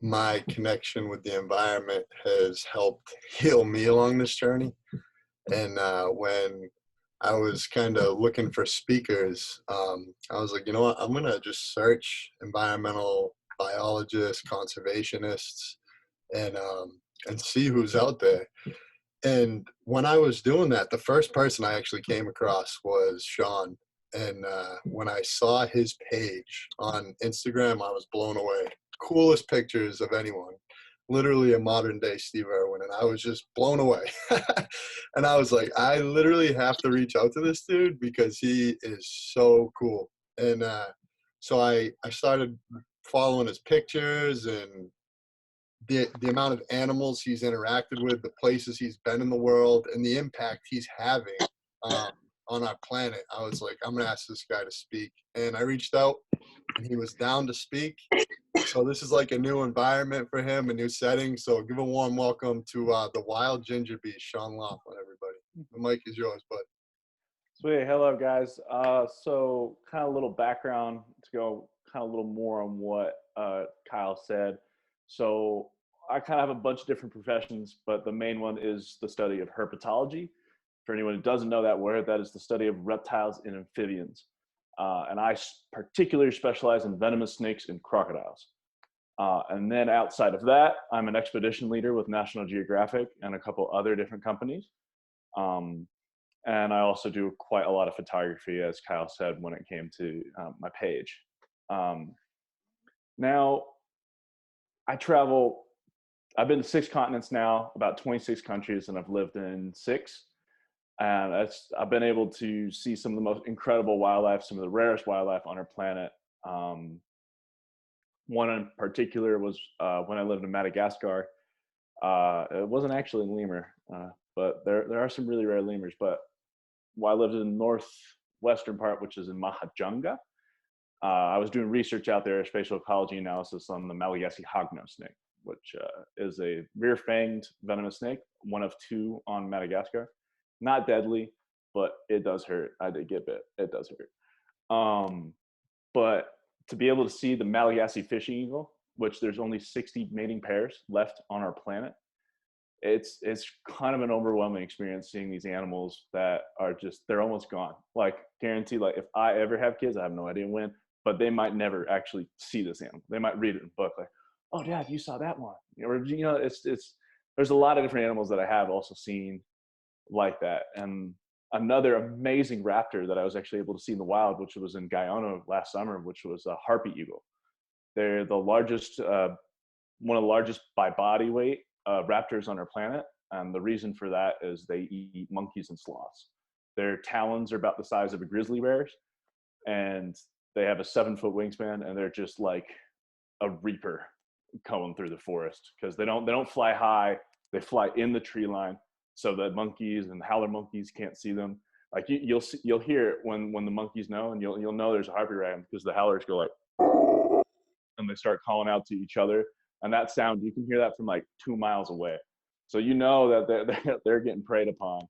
my connection with the environment has helped heal me along this journey. And when I was kind of looking for speakers, I was like, you know what, I'm gonna just search environmental biologists, conservationists, and see who's out there. And when I was doing that, the first person I actually came across was Sean. And when I saw his page on Instagram, I was blown away. Coolest pictures of anyone. Literally a modern day Steve Irwin. And I was just blown away. And I was like, I literally have to reach out to this dude because he is so cool. And so I started following his pictures and the amount of animals he's interacted with, the places he's been in the world, and the impact he's having um, on our planet. I was like, I'm gonna ask this guy to speak, and I reached out, and he was down to speak. So this is like a new environment for him, a new setting. So give a warm welcome to the Wild Ginger Beast, Sean Laughlin, everybody. The mic is yours, bud. Sweet. Hello, guys. So kind of a little background to go kind of a little more on what Kyle said. So I kind of have a bunch of different professions, but the main one is the study of herpetology. For anyone who doesn't know that word, that is the study of reptiles and amphibians. And I particularly specialize in venomous snakes and crocodiles. And then outside of that, I'm an expedition leader with National Geographic and a couple other different companies. And I also do quite a lot of photography, as Kyle said, when it came to my page. Now, I travel, I've been to 6 continents now, about 26 countries, and I've lived in 6. And I've been able to see some of the most incredible wildlife, some of the rarest wildlife on our planet. One in particular was when I lived in Madagascar. It wasn't actually in lemur, but there are some really rare lemurs. But while I lived in the northwestern part, which is in Mahajanga, I was doing research out there, spatial ecology analysis on the Malagasy hognose snake, which is a rear-fanged venomous snake, one of 2 on Madagascar. Not deadly, but it does hurt. I did get bit. It does hurt. But to be able to see the Malagasy fishing eagle, which there's only 60 mating pairs left on our planet, it's kind of an overwhelming experience seeing these animals that are just, they're almost gone. Like, guaranteed, like if I ever have kids, I have no idea when, but they might never actually see this animal. They might read it in a book, like, oh, Dad, you saw that one. Or, it's there's a lot of different animals that I have also seen like that. And another amazing raptor that I was actually able to see in the wild, which was in Guyana last summer, which was a harpy eagle. They're the largest, one of the largest by body weight raptors on our planet. And the reason for that is they eat monkeys and sloths. Their talons are about the size of a grizzly bear's, and they have a 7-foot wingspan, and they're just like a reaper going through the forest because they don't fly high. They fly in the tree line, so that monkeys and howler monkeys can't see them. Like you'll hear it when the monkeys know, and you'll know there's a harpy around because the howlers go like, and they start calling out to each other. And that sound, you can hear that from like 2 miles away. So you know that they're getting preyed upon.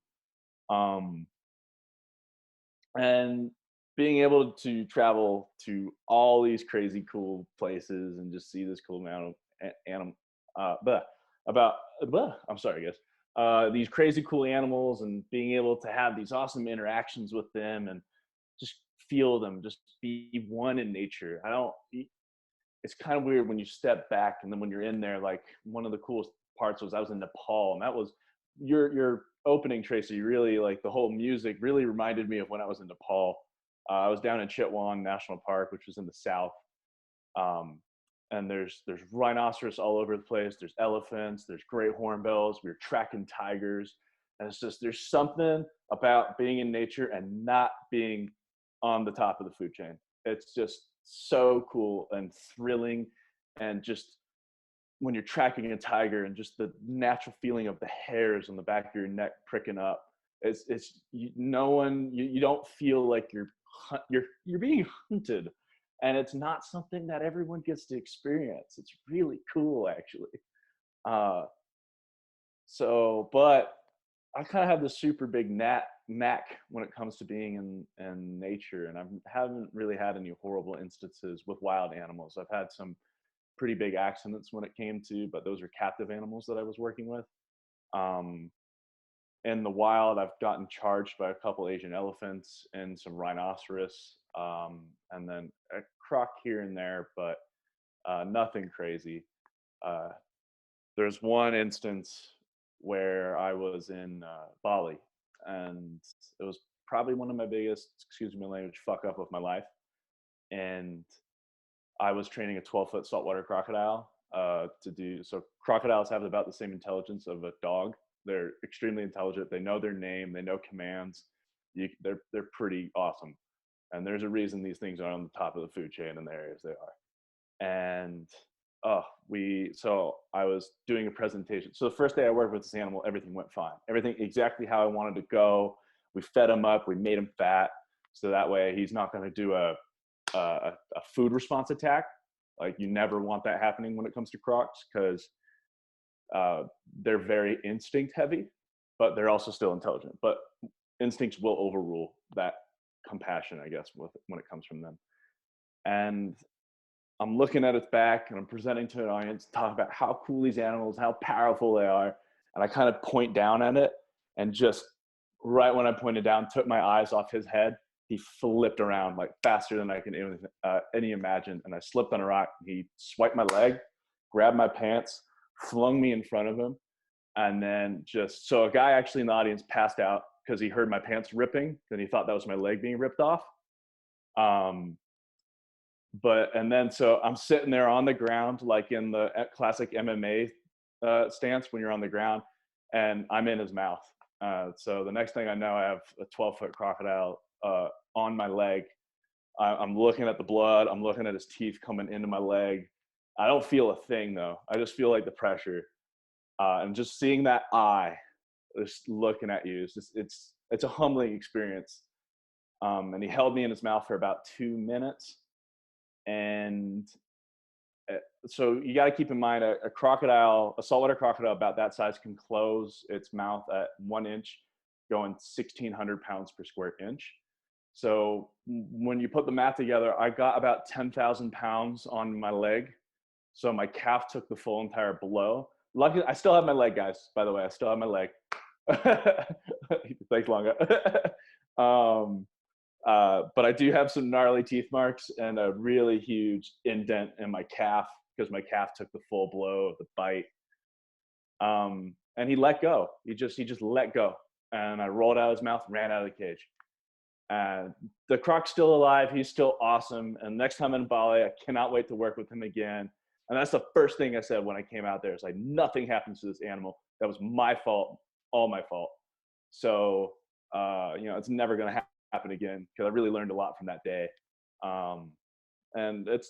And being able to travel to all these crazy cool places and just see this cool amount of animal, I'm sorry, guys. These crazy cool animals and being able to have these awesome interactions with them and just feel them, just be one in nature. It's kind of weird when you step back and then when you're in there. Like, one of the coolest parts was I was in Nepal, and that was your opening, Tracy. Really, like, the whole music really reminded me of when I was in Nepal. I was down in Chitwan National Park, which was in the south, and there's rhinoceros all over the place. There's elephants, there's great hornbills. We were tracking tigers, and it's just, there's something about being in nature and not being on the top of the food chain. It's just so cool and thrilling, and just when you're tracking a tiger and just the natural feeling of the hairs on the back of your neck pricking up, you don't feel like you're being hunted, and it's not something that everyone gets to experience. It's really cool, actually. But I kind of have this super big knack when it comes to being in nature, and I haven't really had any horrible instances with wild animals. I've had some pretty big accidents when it came to, but those are captive animals that I was working with. Um, in the wild, I've gotten charged by a couple Asian elephants and some rhinoceros, and then a croc here and there, but nothing crazy. Uh, there's one instance where I was in Bali, and it was probably one of my biggest, excuse me my language, fuck up of my life. And I was training a 12-foot saltwater crocodile to do, so crocodiles have about the same intelligence of a dog. They're extremely intelligent. They know their name. They know commands. They're pretty awesome. And there's a reason these things are on the top of the food chain in the areas they are. And so I was doing a presentation. So the first day I worked with this animal, everything went fine. Everything exactly how I wanted to go. We fed him up. We made him fat. So that way he's not going to do a food response attack. Like, you never want that happening when it comes to crocs, because they're very instinct heavy, but they're also still intelligent. But instincts will overrule that compassion, I guess, when it comes from them. And I'm looking at its back and I'm presenting to an audience, talking about how cool these animals, how powerful they are. And I kind of point down at it, and just right when I pointed down, took my eyes off his head, he flipped around like faster than I can any imagine. And I slipped on a rock. He swiped my leg, grabbed my pants, flung me in front of him. And then so a guy actually in the audience passed out because he heard my pants ripping, and he thought that was my leg being ripped off. So I'm sitting there on the ground, like in the classic MMA stance when you're on the ground, and I'm in his mouth. So the next thing I know, I have a 12-foot crocodile on my leg. I'm looking at the blood. I'm looking at his teeth coming into my leg. I don't feel a thing though. I just feel like the pressure, and just seeing that eye, just looking at you. It's a humbling experience. And he held me in his mouth for about 2 minutes. And so you got to keep in mind, a saltwater crocodile about that size can close its mouth at 1 inch, going 1,600 pounds per square inch. So when you put the math together, I got about 10,000 pounds on my leg. So my calf took the full entire blow. Luckily, I still have my leg, guys, by the way. I still have my leg. Thanks, Longa. But I do have some gnarly teeth marks and a really huge indent in my calf, because my calf took the full blow of the bite. And he let go. He just let go. And I rolled out of his mouth, ran out of the cage. And the croc's still alive. He's still awesome. And next time in Bali, I cannot wait to work with him again. And that's the first thing I said when I came out there. It's like, nothing happens to this animal. That was my fault, all my fault. So, it's never going to happen again, because I really learned a lot from that day. And it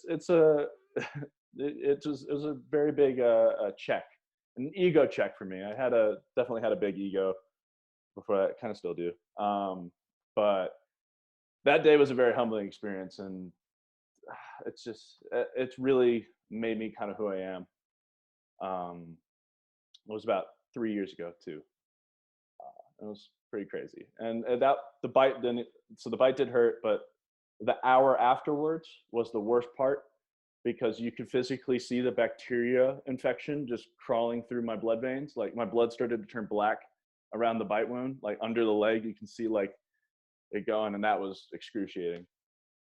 was a very big check, an ego check for me. I definitely had a big ego before that, kind of still do. But that day was a very humbling experience, and it's really made me kind of who I am. It was about 3 years ago too. It was pretty crazy. And the bite did hurt, but the hour afterwards was the worst part, because you could physically see the bacteria infection just crawling through my blood veins. Like, my blood started to turn black around the bite wound, like under the leg. You can see like it going, and that was excruciating,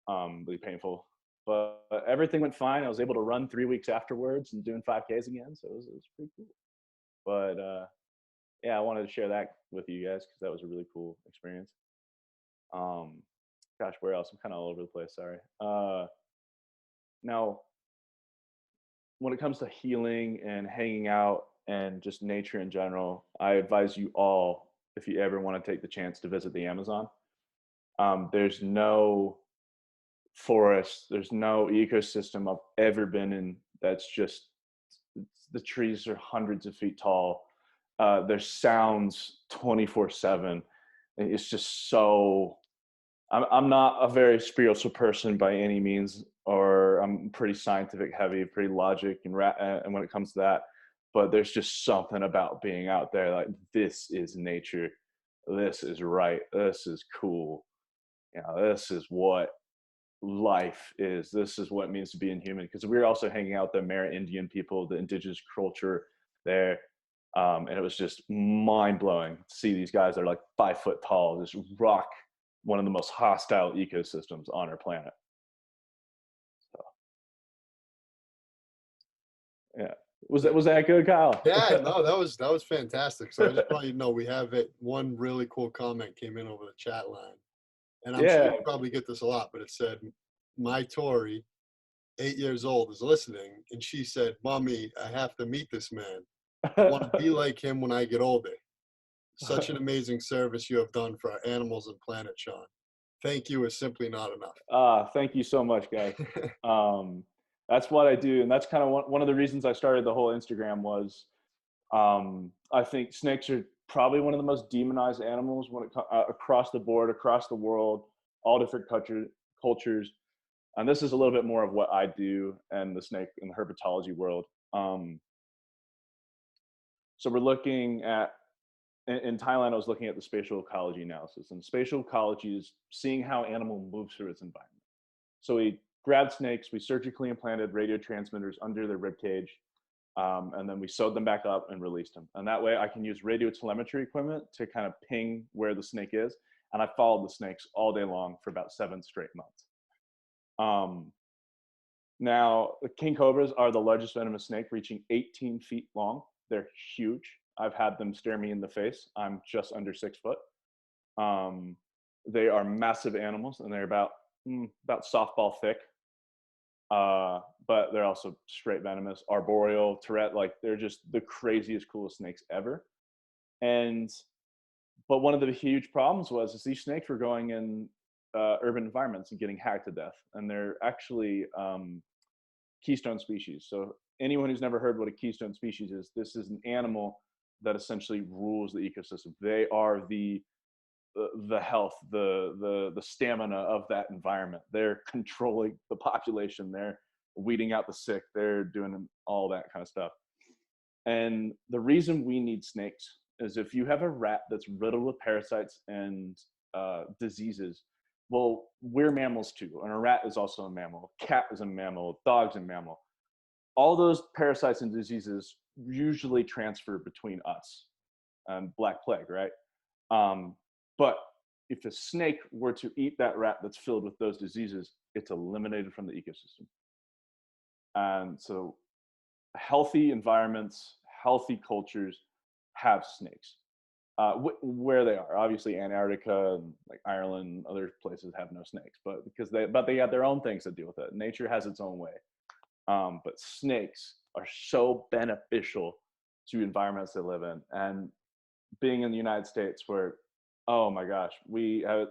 really painful. But everything went fine. I was able to run 3 weeks afterwards and doing 5Ks again. So it was pretty cool. But yeah, I wanted to share that with you guys, because that was a really cool experience. Gosh, where else? I'm kind of all over the place. Sorry. Now, when it comes to healing and hanging out and just nature in general, I advise you all, if you ever want to take the chance to visit the Amazon, there's no forest, there's no ecosystem I've ever been in that's just, the trees are hundreds of feet tall. There's sounds 24/7. It's just so, I'm not a very spiritual person by any means, or I'm pretty scientific heavy, pretty logic and when it comes to that. But there's just something about being out there, like, this is nature. This is right. This is cool. This is what life is. This is what it means to be inhuman. Because we were also hanging out with the Amerindian people, the indigenous culture there. And it was just mind blowing to see these guys that are like 5 foot tall, just rock one of the most hostile ecosystems on our planet. So, yeah. Was that good, Kyle? Yeah, no, that was fantastic. So I just want you to know we have it. One really cool comment came in over the chat line, and I'm sure Yeah. you probably get this a lot, but it said, "My Tori, 8 years old, is listening," and she said, "Mommy, I have to meet this man. I want to be like him when I get older. Such an amazing service you have done for our animals and planet, Sean. Thank you is simply not enough." Thank you so much, guys. That's what I do, and that's kind of one of the reasons I started the whole Instagram was I think snakes are probably one of the most demonized animals when it across the board, across the world, all different cultures. And this is a little bit more of what I do and the snake in the herpetology world. So we're looking at in Thailand, I was looking at the spatial ecology analysis, and spatial ecology is seeing how animal moves through its environment. So we grabbed snakes, we surgically implanted radio transmitters under their rib cage, and then we sewed them back up and released them. And that way I can use radio telemetry equipment to kind of ping where the snake is. And I followed the snakes all day long for about 7 straight months. Now, the king cobras are the largest venomous snake, reaching 18 feet long. They're huge. I've had them stare me in the face. I'm just under 6 foot. They are massive animals, and they're about softball thick. But they're also straight venomous, arboreal, Tourette. Like, they're just the craziest, coolest snakes ever. But one of the huge problems is these snakes were going in urban environments and getting hacked to death. And they're actually keystone species. So anyone who's never heard what a keystone species is, this is an animal that essentially rules the ecosystem. They are the health, the stamina of that environment. They're controlling the population. They're weeding out the sick. They're doing all that kind of stuff. And the reason we need snakes is if you have a rat that's riddled with parasites and diseases, well, we're mammals too, and a rat is also a mammal. A cat is a mammal. A dog's a mammal. All those parasites and diseases usually transfer between us and Black Plague, right? But if a snake were to eat that rat that's filled with those diseases, it's eliminated from the ecosystem. And so healthy environments, healthy cultures have snakes. Where they are, obviously Antarctica and like Ireland and other places have no snakes, but they have their own things to deal with it. Nature has its own way. But snakes are so beneficial to environments they live in. And being in the United States where, oh my gosh, I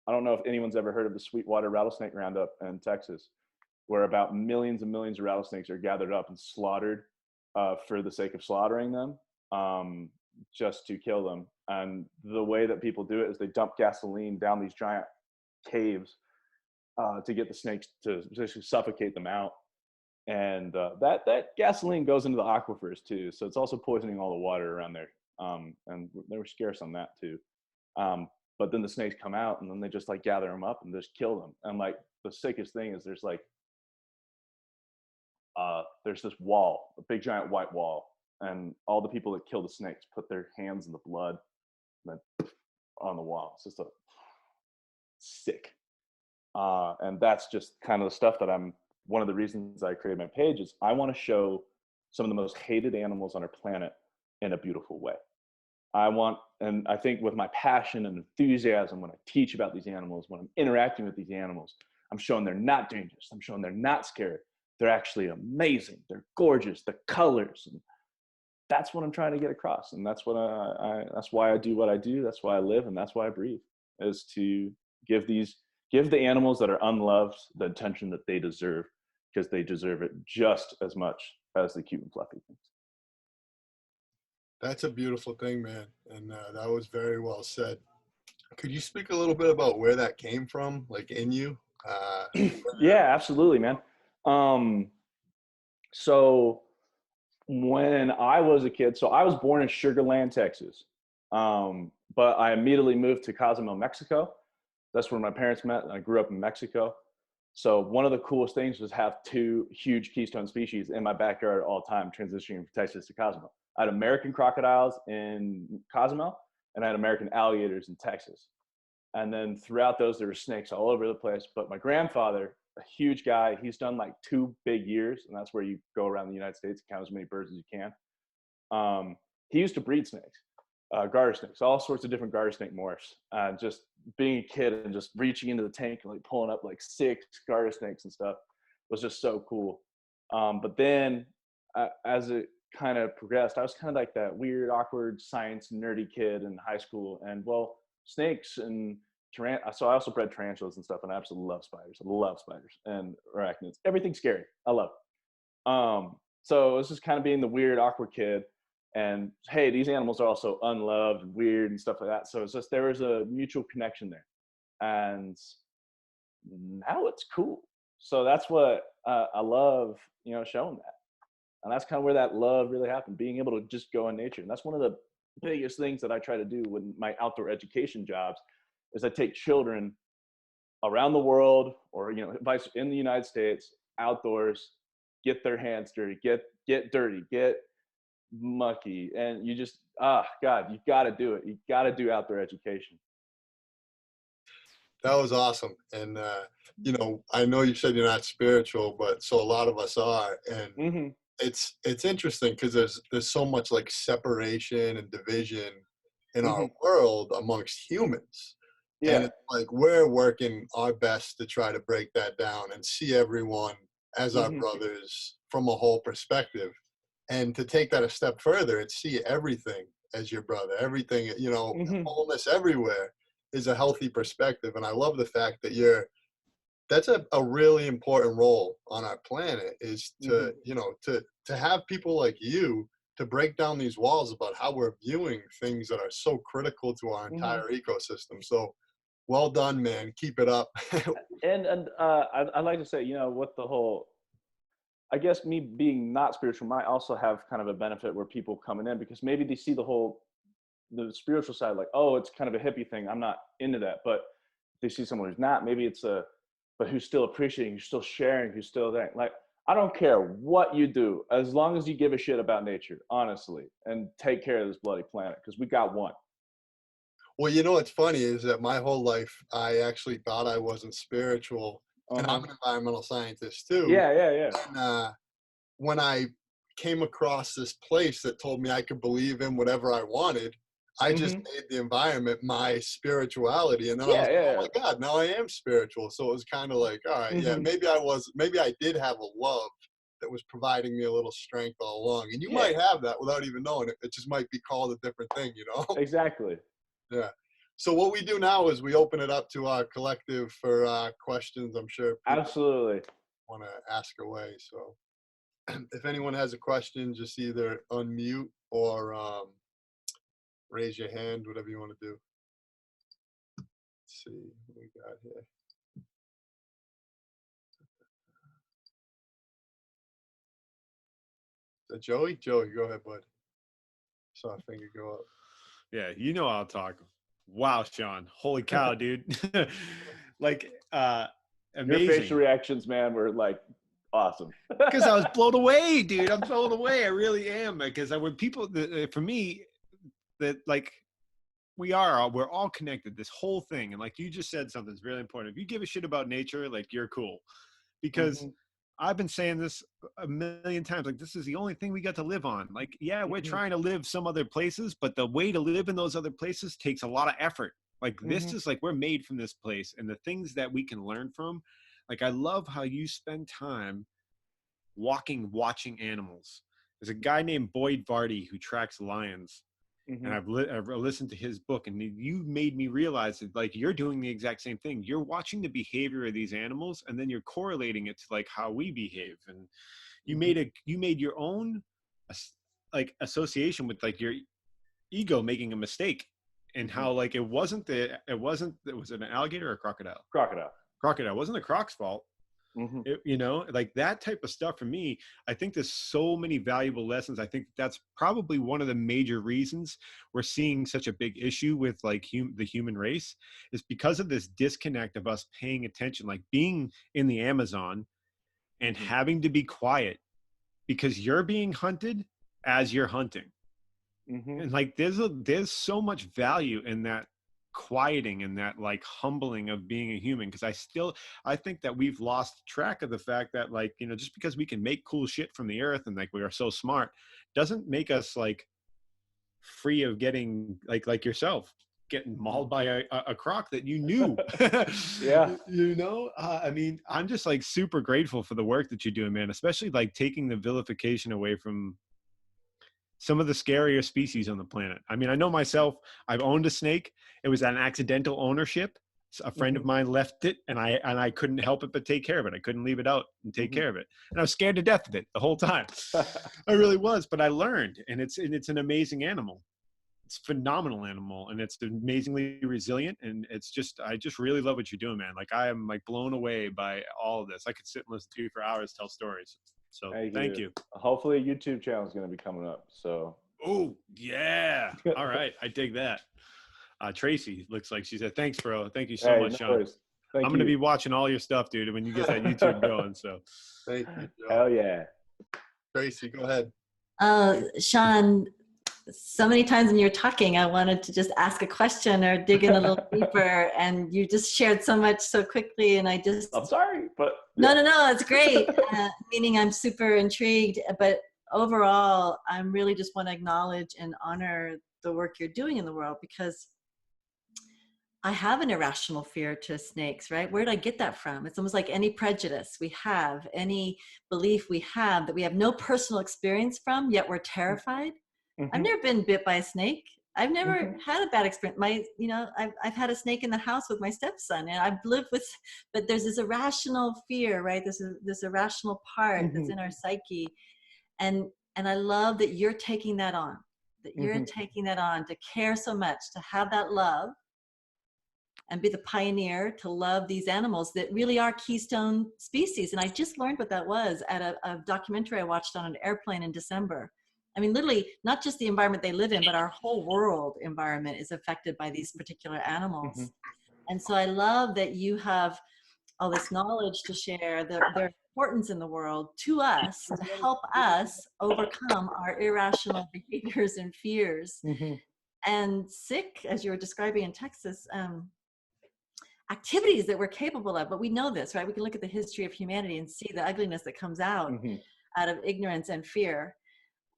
don't know if anyone's ever heard of the Sweetwater Rattlesnake Roundup in Texas, where about millions and millions of rattlesnakes are gathered up and slaughtered for the sake of slaughtering them, just to kill them. And the way that people do it is they dump gasoline down these giant caves to get the snakes to suffocate them out. And that gasoline goes into the aquifers too, so it's also poisoning all the water around there. And they were scarce on that too. But then the snakes come out, and then they just like gather them up and just kill them. And like the sickest thing is there's this wall, a big giant white wall, and all the people that kill the snakes put their hands in the blood and then on the wall. It's just sick. And that's just kind of the stuff that one of the reasons I created my page is I want to show some of the most hated animals on our planet in a beautiful way. And I think with my passion and enthusiasm, when I teach about these animals, when I'm interacting with these animals, I'm showing they're not dangerous. I'm showing they're not scary. They're actually amazing. They're gorgeous. The colors. And that's what I'm trying to get across. And that's that's why I do what I do. That's why I live. And that's why I breathe, is to give the animals that are unloved the attention that they deserve, because they deserve it just as much as the cute and fluffy things. That's a beautiful thing, man. And that was very well said. Could you speak a little bit about where that came from, like in you? Yeah, absolutely, man. So when I was a kid, so I was born in Sugar Land, Texas. But I immediately moved to Cozumel, Mexico. That's where my parents met. I grew up in Mexico. So one of the coolest things was have two huge keystone species in my backyard all the time, transitioning from Texas to Cozumel. I had American crocodiles in Cozumel, and I had American alligators in Texas. And then throughout those, there were snakes all over the place. But my grandfather, a huge guy, he's done like 2 big years, and that's where you go around the United States and count as many birds as you can. He used to breed snakes, garter snakes, all sorts of different garter snake morphs. Just being a kid and just reaching into the tank and like pulling up like 6 garter snakes and stuff was just so cool. But then as it kind of progressed, I was kind of like that weird, awkward science nerdy kid in high school. And well, snakes and so I also bred tarantulas and stuff, and I absolutely love spiders. I love spiders and arachnids. Everything's scary. I love it. So it was just kind of being the weird, awkward kid. And hey, these animals are also unloved and weird and stuff like that. So it's just, there was a mutual connection there. And now it's cool. So that's what I love, showing that. And that's kind of where that love really happened, being able to just go in nature. And that's one of the biggest things that I try to do with my outdoor education jobs is I take children around the world or, advice in the United States, outdoors, get their hands dirty, get dirty, get mucky. And you just, God, you got to do it. You got to do outdoor education. That was awesome. And, I know you said you're not spiritual, but so a lot of us are. And it's interesting because there's so much like separation and division in our world amongst humans. Yeah. And it's like we're working our best to try to break that down and see everyone as our brothers from a whole perspective. And to take that a step further and see everything as your brother, everything, wholeness everywhere is a healthy perspective. And I love the fact that that's a really important role on our planet is to, to have people like you to break down these walls about how we're viewing things that are so critical to our entire ecosystem. So well done, man. Keep it up. and I'd like to say, what the whole, I guess me being not spiritual might also have kind of a benefit where people coming in, because maybe they see the spiritual side, like, oh, it's kind of a hippie thing. I'm not into that. But they see someone who's not, maybe but who's still appreciating, who's still sharing, who's still there. Like, I don't care what you do, as long as you give a shit about nature, honestly, and take care of this bloody planet, because we got one. Well, what's funny is that my whole life, I actually thought I wasn't spiritual. And I'm an environmental scientist too. Yeah. And when I came across this place that told me I could believe in whatever I wanted, I just made the environment my spirituality. And then I was like, oh my God, now I am spiritual. So it was kind of like, all right, maybe I did have a love that was providing me a little strength all along. And you might have that without even knowing it. It just might be called a different thing, Exactly. Yeah. So what we do now is we open it up to our collective for questions. I'm sure people absolutely want to ask away. So if anyone has a question, just either unmute or raise your hand, whatever you want to do. Let's see what we got here. Is that Joey? Joey, go ahead, bud. Saw a finger go up. Yeah, I'll talk. Wow, Sean. Holy cow, dude. Like, amazing. Your facial reactions, man, were like awesome. Because I was blown away, dude. I'm blown away. I really am. Because when people, for me, that like, we're all connected, this whole thing. And like you just said, something's really important. If you give a shit about nature, like, you're cool. Because I've been saying this a million times, like, this is the only thing we got to live on. Like, yeah, we're trying to live some other places, but the way to live in those other places takes a lot of effort. Like, this is like, we're made from this place, and the things that we can learn from. Like, I love how you spend time watching animals. There's a guy named Boyd Vardy who tracks lions. And I've listened to his book, and you made me realize that, like, you're doing the exact same thing. You're watching the behavior of these animals, and then you're correlating it to like how we behave. And you made your own like association with like your ego making a mistake, and how like it was an alligator or a crocodile. Crocodile. It wasn't the croc's fault. Mm-hmm. You know, like that type of stuff for me, I think there's so many valuable lessons. I think that's probably one of the major reasons we're seeing such a big issue with like the human race, is because of this disconnect of us paying attention, like being in the Amazon and Mm-hmm. having to be quiet because you're being hunted as you're hunting. Mm-hmm. And like there's so much value in that quieting and that like humbling of being a human, because I think that we've lost track of the fact that, like, you know, just because we can make cool shit from the earth and like we are so smart doesn't make us like free of getting like yourself getting mauled by a croc that you knew. Yeah. You know, I mean, I'm just like super grateful for the work that you're doing, man, especially like taking the vilification away from some of the scarier species on the planet. I mean, I know myself, I've owned a snake. It was an accidental ownership. A friend of mine left it, and I couldn't help it but take care of it. I couldn't leave it out and take care of it. And I was scared to death of it the whole time. I really was, but I learned, and it's an amazing animal. It's a phenomenal animal, and it's amazingly resilient. And I just really love what you're doing, man. Like, I am like blown away by all of this. I could sit and listen to you for hours, tell stories. So thank you. Hopefully a YouTube channel is going to be coming up. So. Oh yeah. All right. I dig that. Tracy looks like she said, thanks, bro. Thank you so much, Sean. I'm going to be watching all your stuff, dude, when you get that YouTube going. So Thank you, Joe. Hell yeah. Tracy, go ahead. Sean, so many times when you're talking, I wanted to just ask a question or dig in a little deeper, and you just shared so much so quickly, and I'm sorry, but no, it's great. Meaning I'm super intrigued, but overall, I really just want to acknowledge and honor the work you're doing in the world, because I have an irrational fear to snakes, right? Where did I get that from? It's almost like any prejudice we have, any belief we have that we have no personal experience from, yet we're terrified. I've never been bit by a snake. I've never had a bad experience. I've had a snake in the house with my stepson, and I've lived with, but there's this irrational fear, right? This irrational part that's in our psyche. And I love that you're taking that on, to care so much, to have that love and be the pioneer to love these animals that really are keystone species. And I just learned what that was at a documentary I watched on an airplane in December. I mean, literally, not just the environment they live in, but our whole world environment is affected by these particular animals. And so I love that you have all this knowledge to share, their importance in the world to us, to help us overcome our irrational behaviors and fears. And sick, as you were describing in Texas, activities that we're capable of. But we know this, right? We can look at the history of humanity and see the ugliness that comes out of ignorance and fear.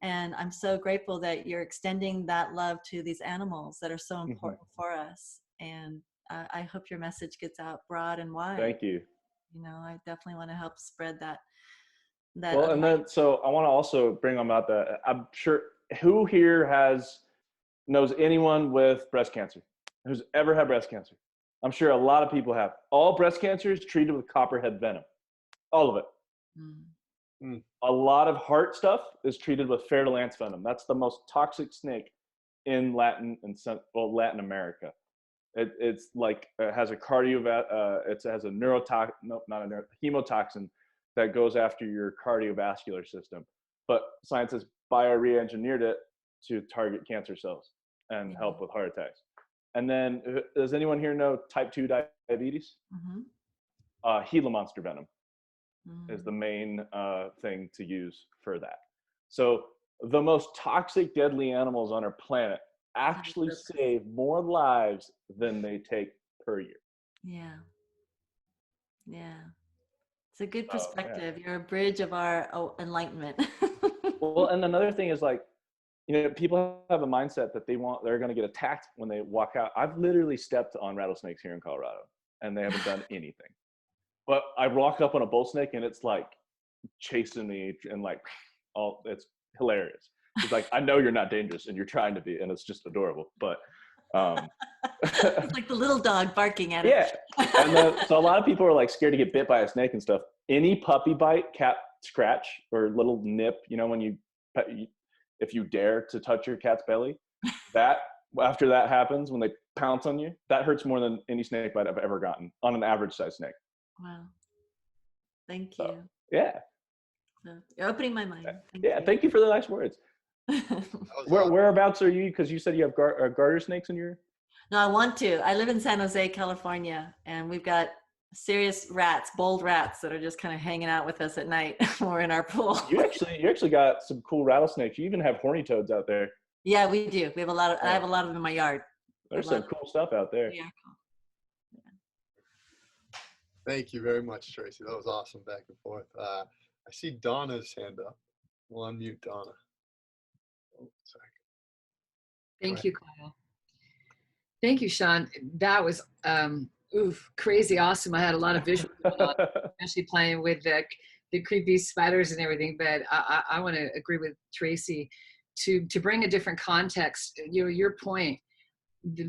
And I'm so grateful that you're extending that love to these animals that are so important for us. And I hope your message gets out broad and wide. Thank you. You know, I definitely want to help spread that. Well, and then, so I want to also bring them out that I'm sure who here knows anyone with breast cancer, who's ever had breast cancer. I'm sure a lot of people have. All breast cancer is treated with copperhead venom. All of it. A lot of heart stuff is treated with fer-de-lance venom. That's the most toxic snake in Latin America. It's like it has a hemotoxin that goes after your cardiovascular system. But science has bio-re-engineered it to target cancer cells and help with heart attacks. And then, does anyone here know type 2 diabetes? Gila monster venom is the main thing to use for that. So the most toxic, deadly animals on our planet actually save more lives than they take per year. Yeah. It's a good perspective. You're a bridge of our enlightenment. Well, and another thing is, like, you know, people have a mindset that they're going to get attacked when they walk out. I've literally stepped on rattlesnakes here in Colorado, and they haven't done anything. But I walk up on a bull snake, and it's like chasing me, and like, it's hilarious. It's like, I know you're not dangerous, and you're trying to be, and it's just adorable. But it's like the little dog barking at it. Yeah. And so a lot of people are like scared to get bit by a snake and stuff. Any puppy bite, cat scratch, or little nip, you know, if you dare to touch your cat's belly, after that happens, when they pounce on you, that hurts more than any snake bite I've ever gotten on an average size snake. Wow. Thank So, you. yeah. You're opening my mind. Thank you for the nice words. That was Whereabouts are you? Because you said you have garter snakes in your. No, I want to. I live in San Jose, California, and we've got serious rats, bold rats that are just kind of hanging out with us at night when we're in our pool. You actually got some cool rattlesnakes. You even have horny toads out there. Yeah, we do. We have a lot of. I have a lot of them in my yard. There's some cool stuff out there. Yeah. Thank you very much, Tracy. That was awesome back and forth. I see Donna's hand up. We'll unmute Donna. Oh, sorry. Thank you, Kyle. Thank you, Sean. That was crazy awesome. I had a lot of visuals, especially playing with the creepy spiders and everything. But I want to agree with Tracy to bring a different context. You know, your point.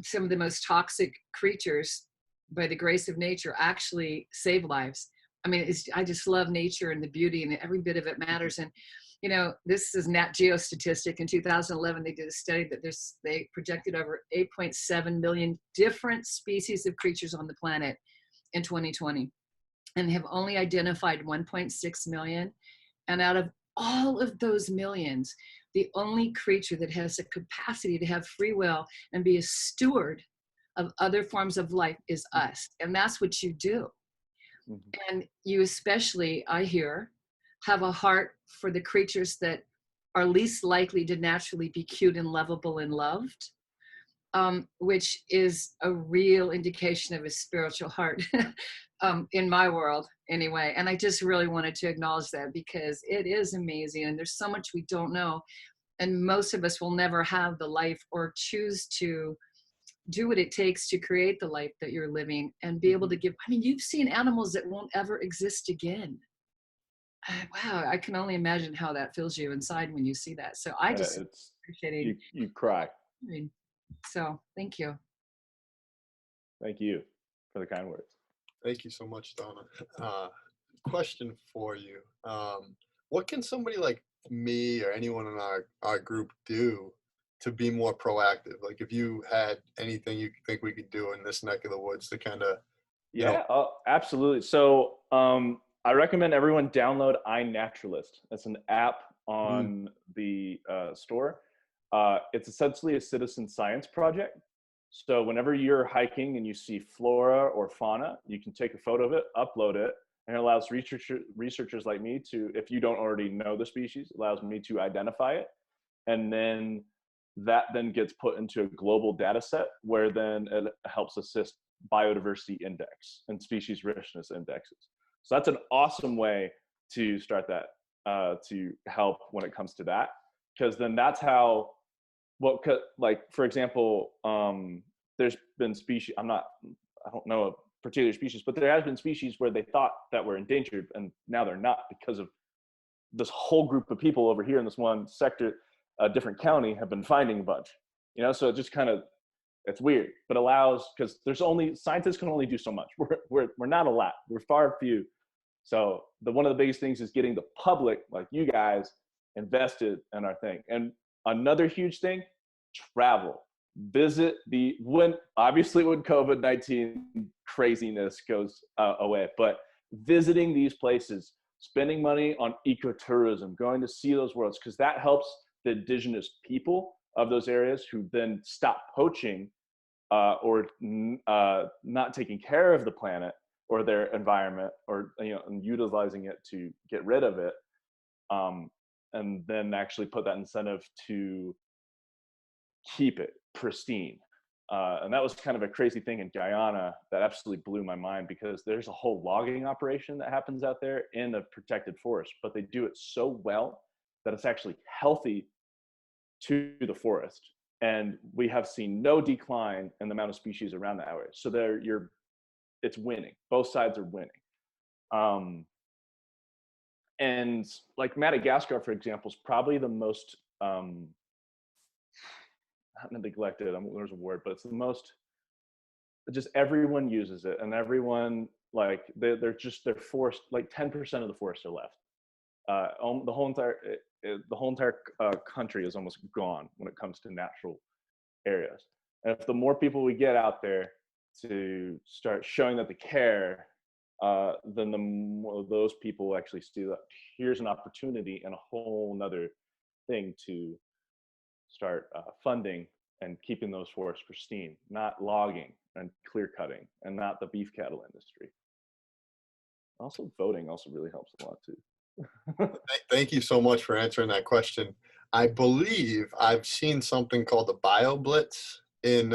Some of the most toxic creatures, by the grace of nature, actually save lives. I mean, I just love nature and the beauty, and every bit of it matters. And you know, this is Nat Geo statistic. In 2011, they did a study that they projected over 8.7 million different species of creatures on the planet in 2020, and have only identified 1.6 million. And out of all of those millions, the only creature that has the capacity to have free will and be a steward of other forms of life is us. And that's what you do. And you especially, I hear, have a heart for the creatures that are least likely to naturally be cute and lovable and loved, which is a real indication of a spiritual heart in my world anyway. And I just really wanted to acknowledge that, because it is amazing and there's so much we don't know. And most of us will never have the life or choose to do what it takes to create the life that you're living and be able to give. I mean, you've seen animals that won't ever exist again. Wow, I can only imagine how that fills you inside when you see that. So I just appreciate it. You cry. So thank you. Thank you for the kind words. Thank you so much, Donna. Question for you. What can somebody like me or anyone in our group do to be more proactive? Like, if you had anything you think we could do in this neck of the woods to kind of, absolutely. So I recommend everyone download iNaturalist. It's an app on the store. It's essentially a citizen science project. So whenever you're hiking and you see flora or fauna, you can take a photo of it, upload it, and it allows researchers like me to, if you don't already know the species, allows me to identify it. And then that then gets put into a global data set where then it helps assist biodiversity index and species richness indexes. So that's an awesome way to start that, to help when it comes to that. Because then that's how, like, for example, there's been species, I don't know a particular species, but there has been species where they thought that were endangered and now they're not, because of this whole group of people over here in this one sector, a different county, have been finding a bunch, you know? So it just kind of, it's weird, but allows, because scientists can only do so much. We're not a lot, we're far few. So one of the biggest things is getting the public, like you guys, invested in our thing. And another huge thing, travel. Visit obviously when COVID-19 craziness goes away, but visiting these places, spending money on ecotourism, going to see those worlds, because that helps the indigenous people of those areas who then stop poaching or not taking care of the planet or their environment, or and utilizing it to get rid of it, and then actually put that incentive to keep it pristine. And that was kind of a crazy thing in Guyana that absolutely blew my mind, because there's a whole logging operation that happens out there in the protected forest, but they do it so well that it's actually healthy to the forest. And we have seen no decline in the amount of species around that area. So it's winning. Both sides are winning. And like Madagascar, for example, is probably the most, not neglected, there's a word, but it's the most, just everyone uses it, and everyone, like, they're forced, like 10% of the forests are left. The whole entire country is almost gone when it comes to natural areas. And if the more people we get out there to start showing that they care, then the more those people actually see that here's an opportunity and a whole nother thing to start funding and keeping those forests pristine, not logging and clear cutting, and not the beef cattle industry. Also, voting also really helps a lot too. Thank you so much for answering that question. I believe I've seen something called the Bio Blitz in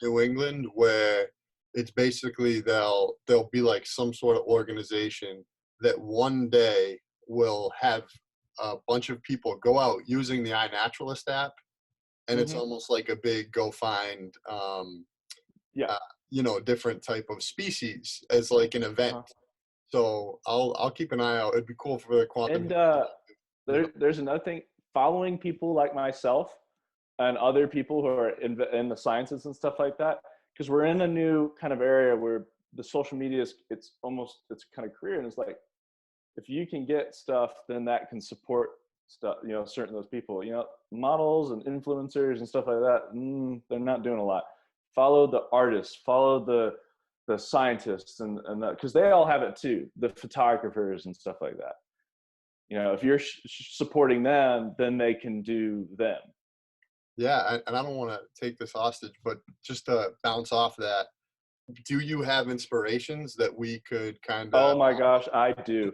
New England, where it's basically they'll be like some sort of organization that one day will have a bunch of people go out using the iNaturalist app, and it's almost like a big go find different type of species as like an event. So I'll keep an eye out. It'd be cool for the quantum. And there's another thing, following people like myself and other people who are in the sciences and stuff like that, because we're in a new kind of area where the social media is, it's kind of career, and it's like, if you can get stuff, then that can support stuff, certain those people, models and influencers and stuff like that. They're not doing a lot. Follow the artists, follow the scientists, and because they all have it too, the photographers and stuff like that. If you're supporting them, then they can do them. Yeah, and I don't want to take this hostage, but just to bounce off that, do you have inspirations that we could kind of? Oh my gosh, I do.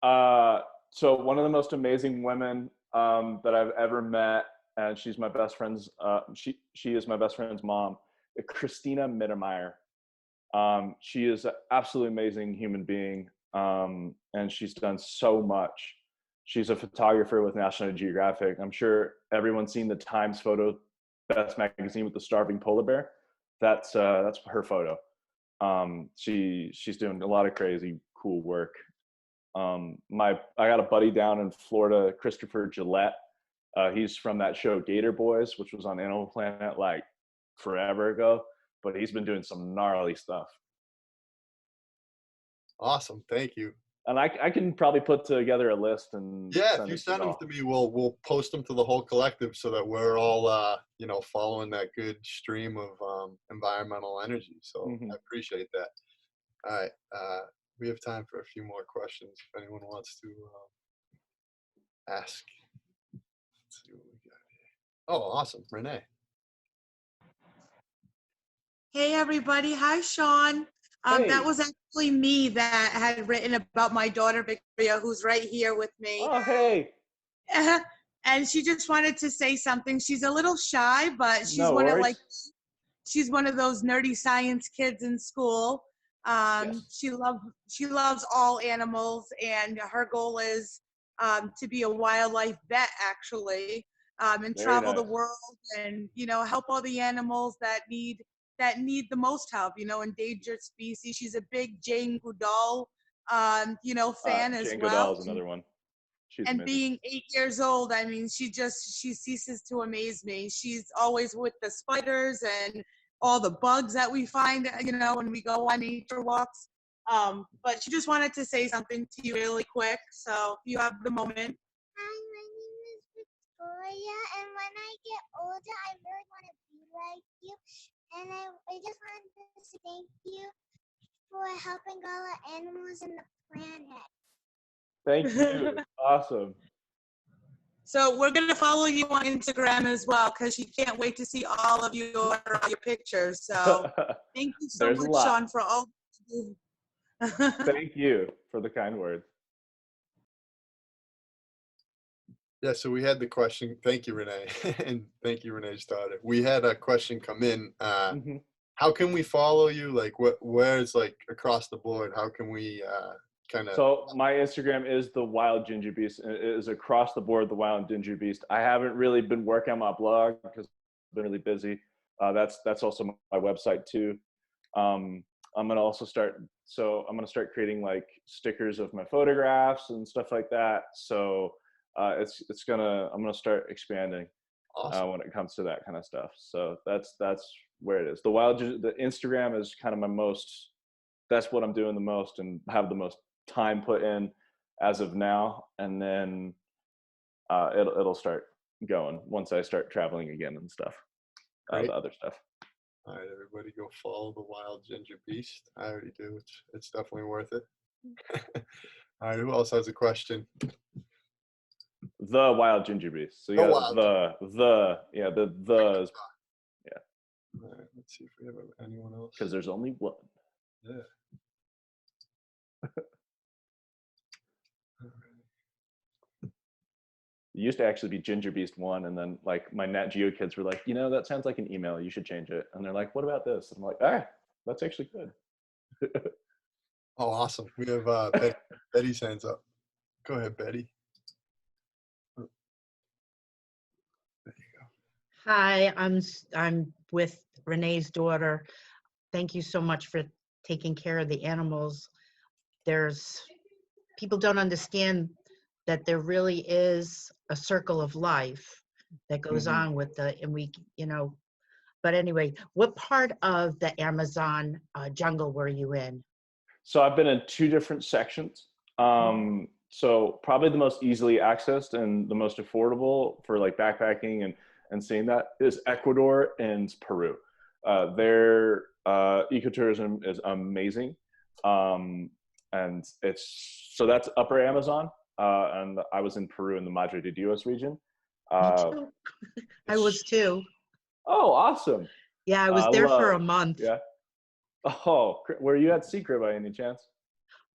So one of the most amazing women that I've ever met, and she's my best friend's. She is my best friend's mom, Christina Mittermeier. She is an absolutely amazing human being, and she's done so much. She's a photographer with National Geographic. I'm sure everyone's seen the Times photo, Best Magazine with the starving polar bear. That's her photo. She's doing a lot of crazy, cool work. I got a buddy down in Florida, Christopher Gillette. He's from that show Gator Boys, which was on Animal Planet like forever ago, but he's been doing some gnarly stuff. Awesome, thank you. And I can probably put together a list and if you send them to me, we'll post them to the whole collective so that we're all following that good stream of environmental energy. So I appreciate that. All right, we have time for a few more questions if anyone wants to ask. Let's see what we got here. Oh, awesome, Renee. Hey everybody, hi Sean. Hey. That was actually me that had written about my daughter Victoria, who's right here with me. Oh, hey. And she just wanted to say something. She's a little shy, but she's she's one of those nerdy science kids in school. Yes. She loves all animals, and her goal is to be a wildlife vet actually, and travel the world and help all the animals that need the most help, endangered species. She's a big Jane Goodall, fan as Jane well. Goodall is another one. She's and amazing. Being 8 years old, I mean, she ceases to amaze me. She's always with the spiders and all the bugs that we find, when we go on nature walks. But she just wanted to say something to you really quick. So if you have the moment. Hi, my name is Victoria, and when I get older, I really want to be like you. And I just wanted to say thank you for helping all the animals in the planet. Thank you. Awesome. So we're going to follow you on Instagram as well, because she can't wait to see all of you and all your pictures. So thank you so much, Sean, for all you do. Thank you for the kind words. Yeah, so we had the question. Thank you, Renee. And thank you, Renee's daughter. We had a question come in. How can we follow you? Like, where's like across the board? How can we kind of? So my Instagram is the Wild Ginger Beast. It is across the board, the Wild Ginger Beast. I haven't really been working on my blog because I've been really busy. That's also my website too. I'm gonna start creating like stickers of my photographs and stuff like that. So I'm gonna start expanding when it comes to that kind of stuff. So that's where it is. The Instagram is kind of that's what I'm doing the most and have the most time put in as of now. And then it'll start going once I start traveling again and stuff, the other stuff. All right, everybody, go follow the wild ginger beast. I already do. It's definitely worth it. All right, who else has a question? The wild ginger beast. So you The got wild the is, yeah. All right, let's see if we have anyone else. Because there's only one. Yeah. It used to actually be Ginger Beast 1, and then like my Nat Geo kids were like, you know, that sounds like an email. You should change it. And they're like, what about this? And I'm like, ah, that's actually good. Oh, awesome. We have Betty's hands up. Go ahead, Betty. There you go. Hi, I'm with Renee's daughter. Thank you so much for taking care of the animals. People don't understand that there really is a circle of life that goes on with but anyway, what part of the Amazon jungle were you in? So I've been in 2 different sections. So probably the most easily accessed and the most affordable for like backpacking and seeing that is Ecuador and Peru. Their ecotourism is amazing. And that's upper Amazon. And I was in Peru in the Madre de Dios region. Me too. I was too. Oh, awesome. Yeah, I was there for a month. Yeah. Oh, were you at Secret by any chance?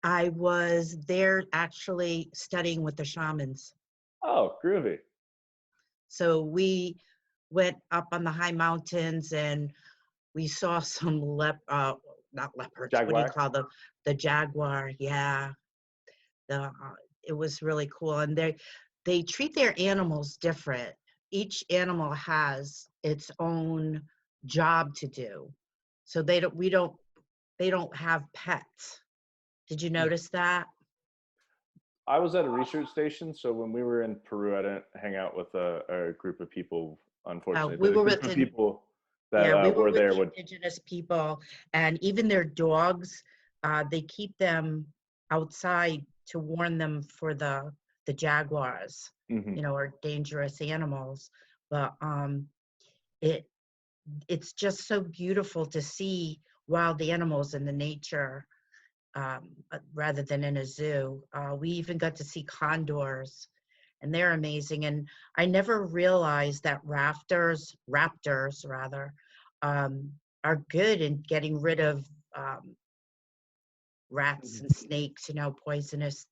I was there actually studying with the shamans. Oh, groovy. So we went up on the high mountains and we saw some not leopards. Jaguar? What do you call them? The jaguar. Yeah. It was really cool. And they treat their animals different. Each animal has its own job to do. So they don't have pets. Did you notice that? I was at a research station, so when we were in Peru, I didn't hang out with a group of people, unfortunately. We were with people that we were were with there. indigenous people, and even their dogs, they keep them outside to warn them for the jaguars, are dangerous animals. But it's just so beautiful to see wild animals in the nature. Rather than in a zoo. We even got to see condors, and they're amazing. And I never realized that raptors are good in getting rid of rats and snakes, poisonous,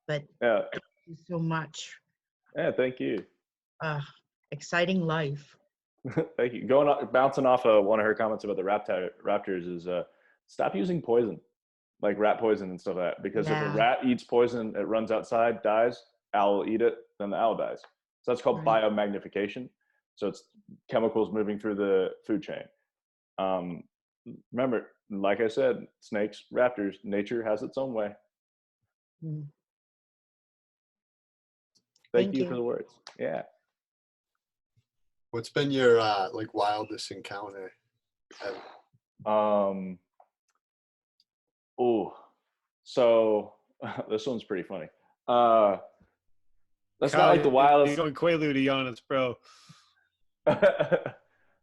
but Yeah. thank you so much. Yeah, thank you. Exciting life. Thank you. Bouncing off of one of her comments about the raptors is stop using poison, like rat poison and stuff like that. Because if a rat eats poison, it runs outside, dies, owl will eat it, then the owl dies. So that's called biomagnification. So it's chemicals moving through the food chain. Remember, like I said, snakes, raptors, nature has its own way. Thank you for the words. Yeah. What's been your like wildest encounter ever? So this one's pretty funny. That's not like the wildest. You're going Quaalude on us, bro.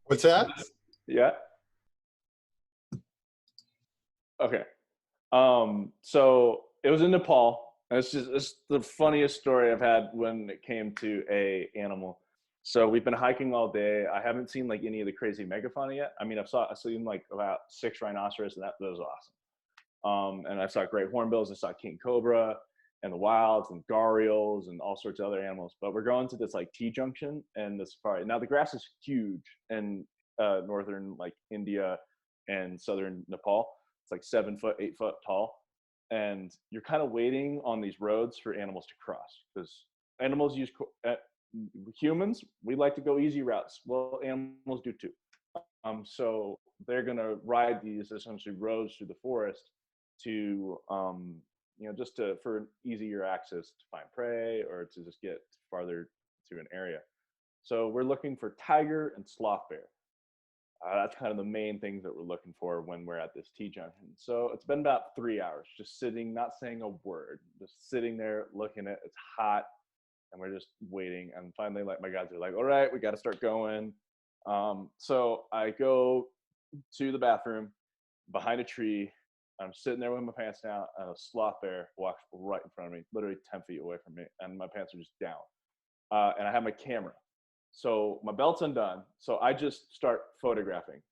What's that? Yeah. Okay. So it was in Nepal. And it's the funniest story I've had when it came to a animal. So we've been hiking all day. I haven't seen like any of the crazy megafauna yet. I mean, I've seen like about 6 rhinoceros, and that was awesome. And I saw great hornbills. I saw king cobra and the wilds and gharials and all sorts of other animals. But we're going to this like T-junction and the safari. Now the grass is huge in northern like India and southern Nepal. It's like 7 foot, 8 foot tall. And you're kind of waiting on these roads for animals to cross, because animals use humans, we like to go easy routes. Well, animals do too. So they're going to ride these essentially roads through the forest to, just for easier access to find prey or to just get farther to an area. So we're looking for tiger and sloth bear. That's kind of the main things that we're looking for when we're at this T-junction. So it's been about 3 hours just sitting, not saying a word, just sitting there looking at it. It's hot and we're just waiting. And finally, like, my guys are like, all right, we got to start going. So I go to the bathroom behind a tree. I'm sitting there with my pants down, and a sloth bear walks right in front of me, literally 10 feet away from me, and my pants are just down. And I have my camera. So my belt's undone. So I just start photographing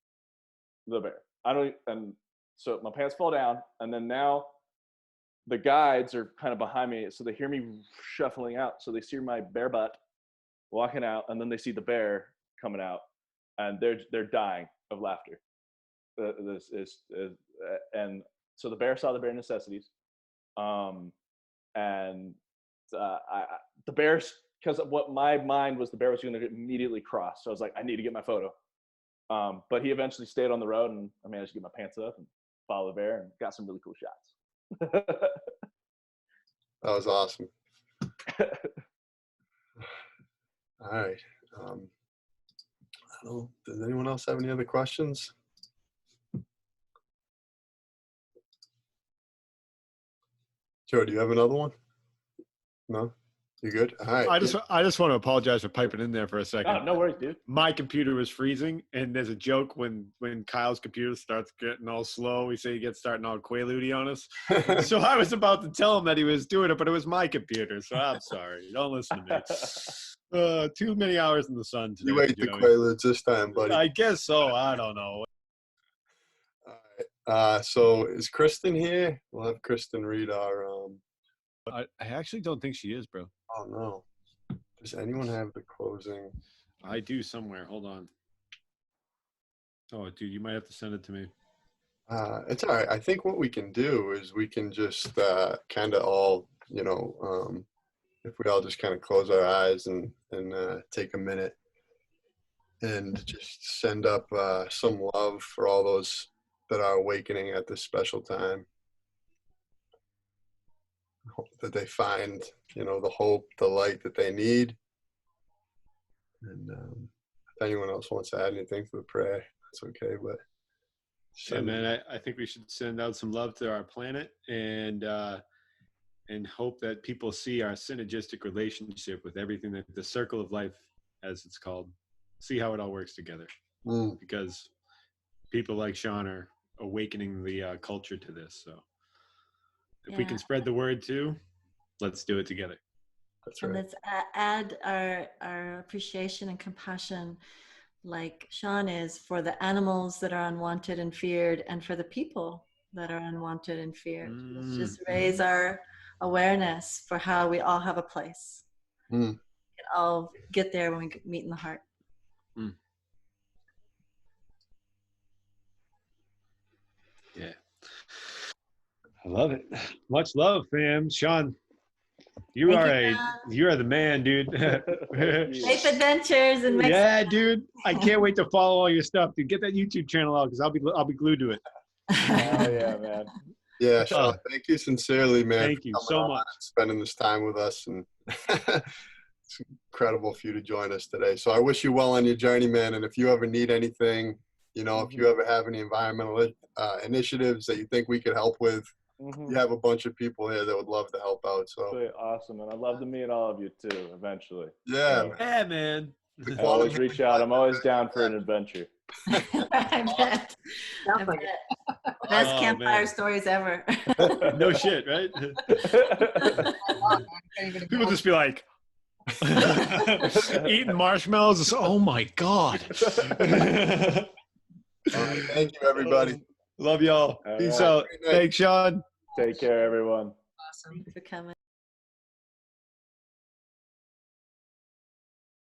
the bear. And so my pants fall down, and then now the guides are kind of behind me, so they hear me shuffling out. So they see my bare butt walking out, and then they see the bear coming out, and they're dying of laughter. And so the bear saw the bare necessities, and the bears, because what my mind was, the bear was going to immediately cross. So I was like, I need to get my photo. But he eventually stayed on the road, and I managed to get my pants up and follow the bear and got some really cool shots. That was awesome. All right. Does anyone else have any other questions? Joe, do you have another one? No? You good? All right. I just want to apologize for piping in there for a second. Oh, no worries, dude. My computer was freezing, and there's a joke when Kyle's computer starts getting all slow. We say he gets starting all Quaalude on us. So I was about to tell him that he was doing it, but it was my computer. So I'm sorry. Don't listen to me. Too many hours in the sun today. You ate the Quaaludes this time, buddy. I guess so. I don't know. All right. So is Kristen here? We'll have Kristen read our. I actually don't think she is, bro. Oh no. Does anyone have the closing? I do somewhere. Hold on. Oh, dude, you might have to send it to me. It's all right. I think what we can do is we can just kind of all, if we all just kind of close our eyes and take a minute and just send up some love for all those that are awakening at this special time. Hope that they find, the hope, the light that they need. And if anyone else wants to add anything for the prayer, that's okay. But yeah, man, I think we should send out some love to our planet and hope that people see our synergistic relationship with everything, that the circle of life, as it's called, see how it all works together. Because people like Sean are awakening the culture to this. So if we can spread the word too, let's do it together. That's right. And let's add our appreciation and compassion, like Sean is, for the animals that are unwanted and feared, and for the people that are unwanted and feared. Let's just raise our awareness for how we all have a place. We can all get there when we meet in the heart. Yeah. I love it. Much love, fam. Sean, you are the man, dude. Safe adventures and yeah, dude. I can't wait to follow all your stuff, dude. Get that YouTube channel out, because I'll be glued to it. Oh yeah, man. Yeah, Sean, thank you sincerely, man. Thank you so much. Spending this time with us, and it's incredible for you to join us today. So I wish you well on your journey, man. And if you ever need anything, if you ever have any environmental initiatives that you think we could help with, you have a bunch of people here that would love to help out. So awesome, and I'd love to meet all of you too eventually. Yeah, yeah, man. I always reach out. I'm always down for an adventure. I bet. Best campfire stories ever. No shit, right? People just be like eating marshmallows. Oh my God. All right, thank you, everybody. Love y'all. Peace out. Thanks, Sean. Take care, everyone. Awesome. Thanks for coming.